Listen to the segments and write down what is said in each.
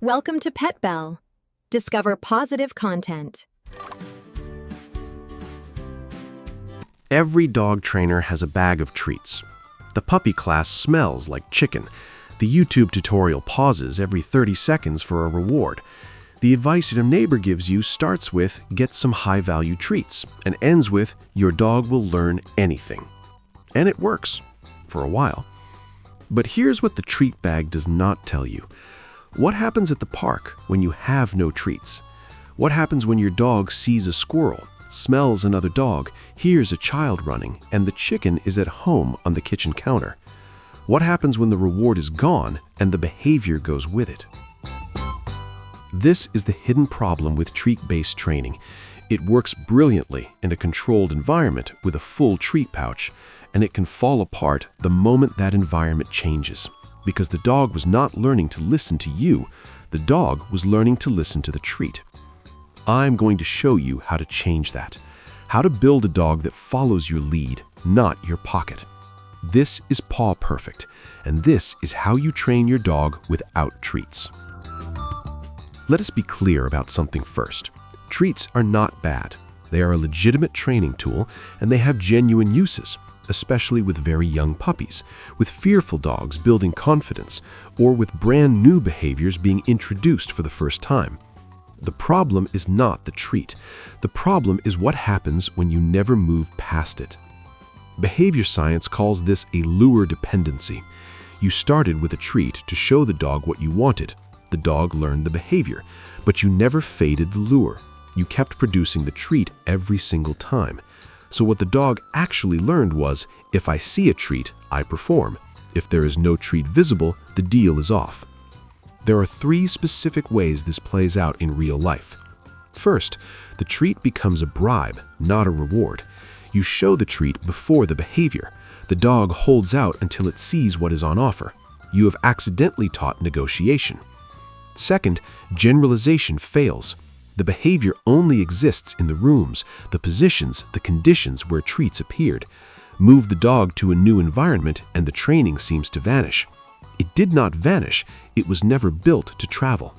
Welcome to Pet Bell. Discover positive content. Every dog trainer has a bag of treats. The puppy class smells like chicken. The YouTube tutorial pauses every 30 seconds for a reward. The advice your neighbor gives you starts with "get some high-value treats" and ends with "your dog will learn anything." And it works, for a while. But here's what the treat bag does not tell you. What happens at the park when you have no treats? What happens when your dog sees a squirrel, smells another dog, hears a child running, and the chicken is at home on the kitchen counter? What happens when the reward is gone and the behavior goes with it? This is the hidden problem with treat-based training. It works brilliantly in a controlled environment with a full treat pouch, and it can fall apart the moment that environment changes. Because the dog was not learning to listen to you, the dog was learning to listen to the treat. I'm going to show you how to change that, how to build a dog that follows your lead, not your pocket. This is Paw Perfect, and this is how you train your dog without treats. Let us be clear about something first. Treats are not bad. They are a legitimate training tool, and they have genuine uses, especially with very young puppies, with fearful dogs building confidence, or with brand new behaviors being introduced for the first time. The problem is not the treat. The problem is what happens when you never move past it. Behavior science calls this a lure dependency. You started with a treat to show the dog what you wanted. The dog learned the behavior, but you never faded the lure. You kept producing the treat every single time. So what the dog actually learned was, if I see a treat, I perform. If there is no treat visible, the deal is off. There are 3 specific ways this plays out in real life. First, the treat becomes a bribe, not a reward. You show the treat before the behavior. The dog holds out until it sees what is on offer. You have accidentally taught negotiation. Second, generalization fails. The behavior only exists in the rooms, the positions, the conditions where treats appeared. Move the dog to a new environment and the training seems to vanish. It did not vanish, it was never built to travel.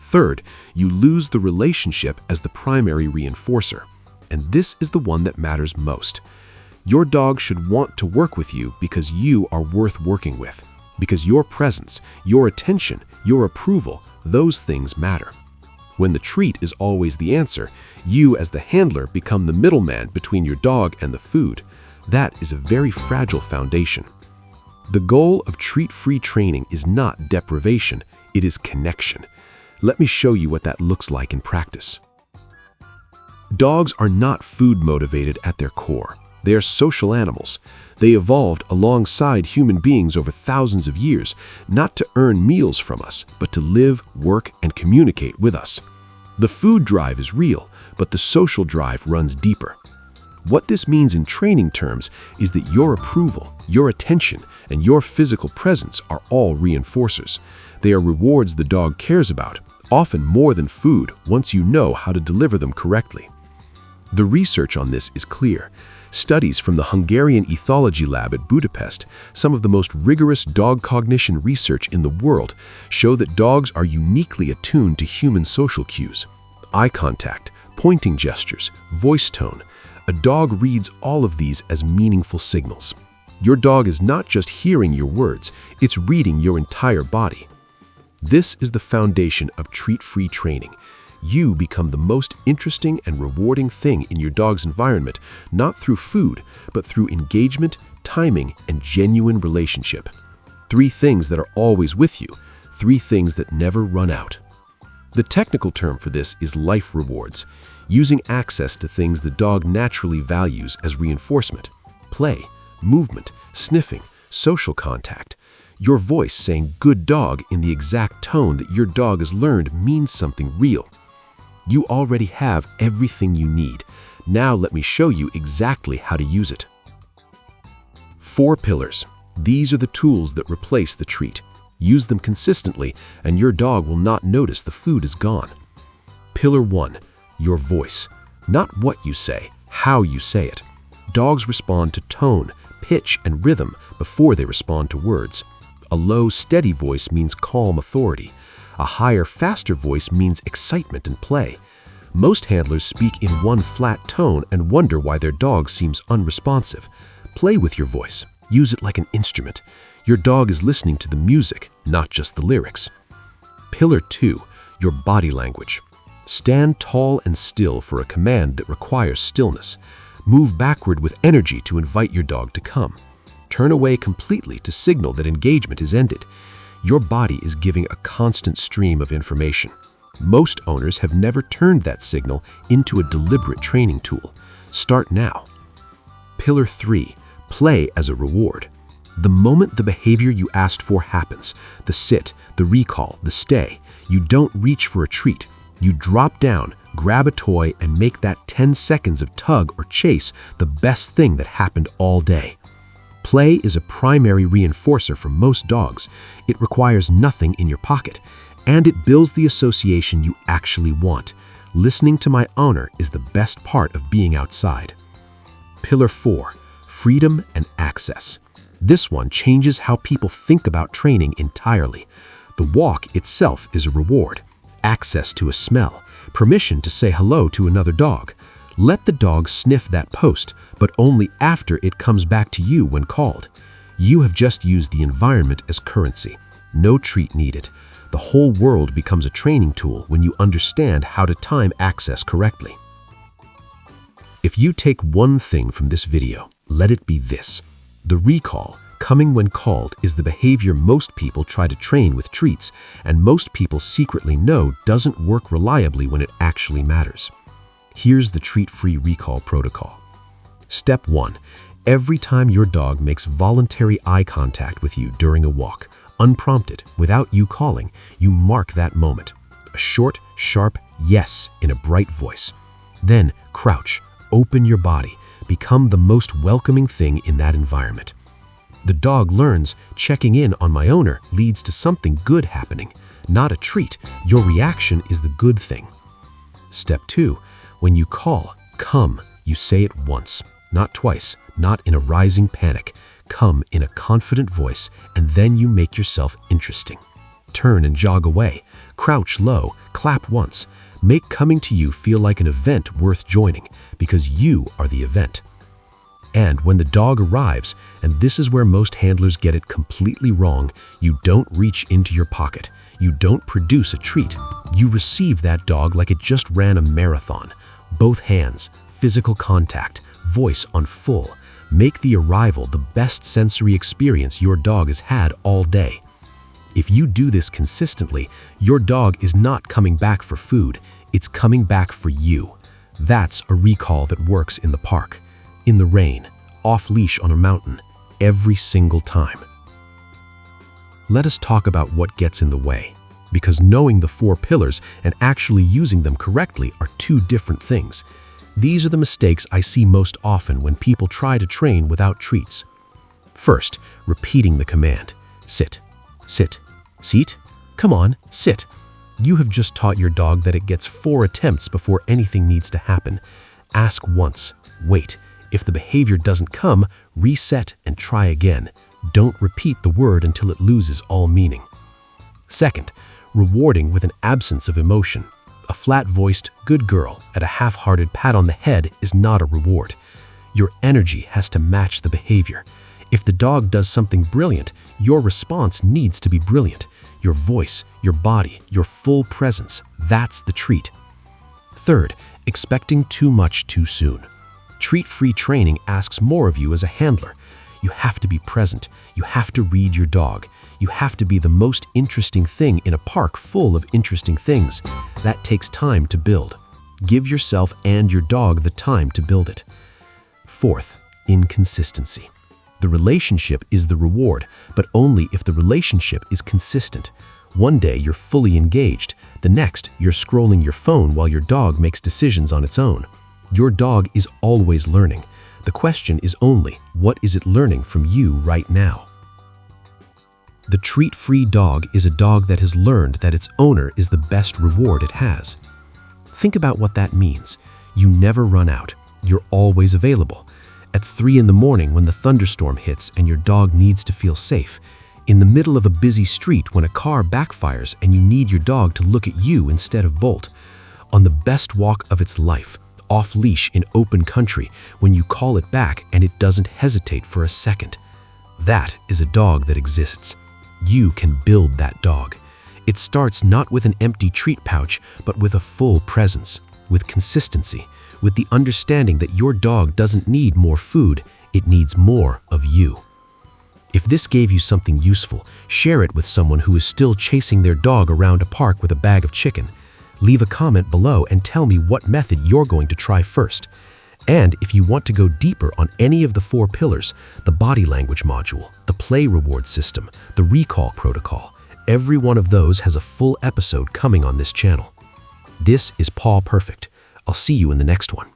Third, you lose the relationship as the primary reinforcer. And this is the one that matters most. Your dog should want to work with you because you are worth working with. Because your presence, your attention, your approval, those things matter. When the treat is always the answer, you as the handler become the middleman between your dog and the food. That is a very fragile foundation. The goal of treat-free training is not deprivation, it is connection. Let me show you what that looks like in practice. Dogs are not food-motivated at their core. They are social animals. They evolved alongside human beings over thousands of years, not to earn meals from us, but to live, work, and communicate with us. The food drive is real, but the social drive runs deeper. What this means in training terms is that your approval, your attention, and your physical presence are all reinforcers. They are rewards the dog cares about, often more than food, once you know how to deliver them correctly. The research on this is clear. Studies from the Hungarian Ethology Lab at Budapest, some of the most rigorous dog cognition research in the world, show that dogs are uniquely attuned to human social cues. Eye contact, pointing gestures, voice tone. A dog reads all of these as meaningful signals. Your dog is not just hearing your words, it's reading your entire body. This is the foundation of treat-free training. You become the most interesting and rewarding thing in your dog's environment, not through food, but through engagement, timing, and genuine relationship. 3 things that are always with you, 3 things that never run out. The technical term for this is life rewards, using access to things the dog naturally values as reinforcement. Play, movement, sniffing, social contact. Your voice saying "good dog" in the exact tone that your dog has learned means something real. You already have everything you need. Now let me show you exactly how to use it. 4 pillars. These are the tools that replace the treat. Use them consistently, and your dog will not notice the food is gone. Pillar 1. Your voice. Not what you say, how you say it. Dogs respond to tone, pitch, and rhythm before they respond to words. A low, steady voice means calm authority. A higher, faster voice means excitement and play. Most handlers speak in one flat tone and wonder why their dog seems unresponsive. Play with your voice. Use it like an instrument. Your dog is listening to the music, not just the lyrics. Pillar 2, your body language. Stand tall and still for a command that requires stillness. Move backward with energy to invite your dog to come. Turn away completely to signal that engagement is ended. Your body is giving a constant stream of information. Most owners have never turned that signal into a deliberate training tool. Start now. Pillar 3, play as a reward. The moment the behavior you asked for happens, the sit, the recall, the stay, you don't reach for a treat. You drop down, grab a toy, and make that 10 seconds of tug or chase the best thing that happened all day. Play is a primary reinforcer for most dogs. It requires nothing in your pocket, and it builds the association you actually want. Listening to my owner is the best part of being outside. Pillar 4, freedom and access. This one changes how people think about training entirely. The walk itself is a reward. Access to a smell, permission to say hello to another dog. Let the dog sniff that post, but only after it comes back to you when called. You have just used the environment as currency. No treat needed. The whole world becomes a training tool when you understand how to time access correctly. If you take one thing from this video, let it be this. The recall, coming when called, is the behavior most people try to train with treats, and most people secretly know doesn't work reliably when it actually matters. Here's the treat-free recall protocol. Step 1. Every time your dog makes voluntary eye contact with you during a walk, unprompted, without you calling, you mark that moment. A short, sharp yes in a bright voice. Then crouch, open your body, become the most welcoming thing in that environment. The dog learns checking in on my owner leads to something good happening, not a treat. Your reaction is the good thing. Step 2. When you call, come, you say it once, not twice, not in a rising panic. Come in a confident voice, and then you make yourself interesting. Turn and jog away. Crouch low, clap once. Make coming to you feel like an event worth joining, because you are the event. And when the dog arrives, and this is where most handlers get it completely wrong, you don't reach into your pocket. You don't produce a treat. You receive that dog like it just ran a marathon. Both hands, physical contact, voice on full. Make the arrival the best sensory experience your dog has had all day. If you do this consistently, your dog is not coming back for food, it's coming back for you. That's a recall that works in the park, in the rain, off-leash on a mountain, every single time. Let us talk about what gets in the way, because knowing the 4 pillars and actually using them correctly are 2 different things. These are the mistakes I see most often when people try to train without treats. First, repeating the command. Sit, sit, seat, come on, sit. You have just taught your dog that it gets 4 attempts before anything needs to happen. Ask once, wait. If the behavior doesn't come, reset and try again. Don't repeat the word until it loses all meaning. Second, rewarding with an absence of emotion. A flat-voiced, good girl at a half-hearted pat on the head is not a reward. Your energy has to match the behavior. If the dog does something brilliant, your response needs to be brilliant. Your voice, your body, your full presence, that's the treat. Third, expecting too much too soon. Treat-free training asks more of you as a handler. You have to be present. You have to read your dog. You have to be the most interesting thing in a park full of interesting things. That takes time to build. Give yourself and your dog the time to build it. Fourth, inconsistency. The relationship is the reward, but only if the relationship is consistent. One day you're fully engaged. The next, you're scrolling your phone while your dog makes decisions on its own. Your dog is always learning. The question is only, what is it learning from you right now? The treat-free dog is a dog that has learned that its owner is the best reward it has. Think about what that means. You never run out. You're always available. At 3 in the morning when the thunderstorm hits and your dog needs to feel safe, In the middle of a busy street when a car backfires and you need your dog to look at you instead of bolt. On the best walk of its life, off-leash in open country, when you call it back and it doesn't hesitate for a second. That is a dog that exists. You can build that dog. It starts not with an empty treat pouch, but with a full presence, with consistency, with the understanding that your dog doesn't need more food, it needs more of you. If this gave you something useful, share it with someone who is still chasing their dog around a park with a bag of chicken. Leave a comment below and tell me what method you're going to try first. And if you want to go deeper on any of the 4 pillars, the body language module, the play reward system, the recall protocol, every one of those has a full episode coming on this channel. This is Paw Perfect. I'll see you in the next one.